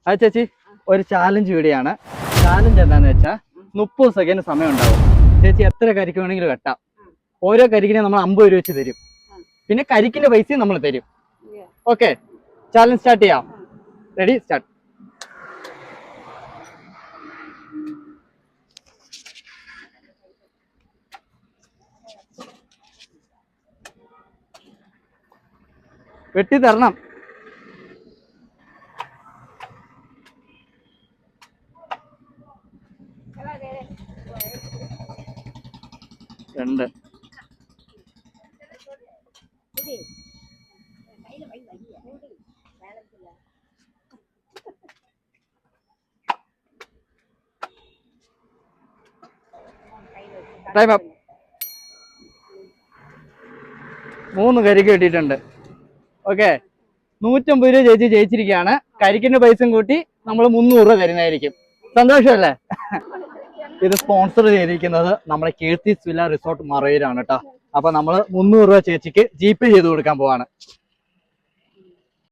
അത് ചേച്ചി ഒരു ചാലഞ്ച് വീഡിയോയാണ്. ചാലഞ്ച് എന്താന്ന് വെച്ചാൽ 30 സെക്കൻഡ് സമയം ഉണ്ടാവും. ചേച്ചി എത്ര കരിക്ക് വേണമെങ്കിലും വെട്ടാം. ഓരോ കരിക്കിനെ നമ്മൾ 50 രൂപ വെച്ച് തരും. പിന്നെ കരിക്കിന്റെ പൈസയും നമ്മൾ തരും. ഓക്കെ, ചാലഞ്ച് സ്റ്റാർട്ട് ചെയ്യാം. Ready, start. വെട്ടി തരണം. രണ്ട്. Time up. 3 കരിക്ക് കിട്ടിയിട്ടുണ്ട്. ഓക്കെ, 150 രൂപ ചേച്ചി ജയിച്ചിരിക്കുകയാണ്. കരിക്കിന്റെ പൈസയും കൂട്ടി നമ്മൾ 300 രൂപ തരുന്നതായിരിക്കും. സന്തോഷമല്ലേ? ഇത് സ്പോൺസർ ചെയ്തിരിക്കുന്നത് നമ്മുടെ കീർത്തിസ് വില്ല റിസോർട്ട് മറയൂരാണ് കേട്ടോ. അപ്പൊ നമ്മൾ 300 രൂപ ചേച്ചിക്ക് GPay ചെയ്ത് കൊടുക്കാൻ പോവാണ്.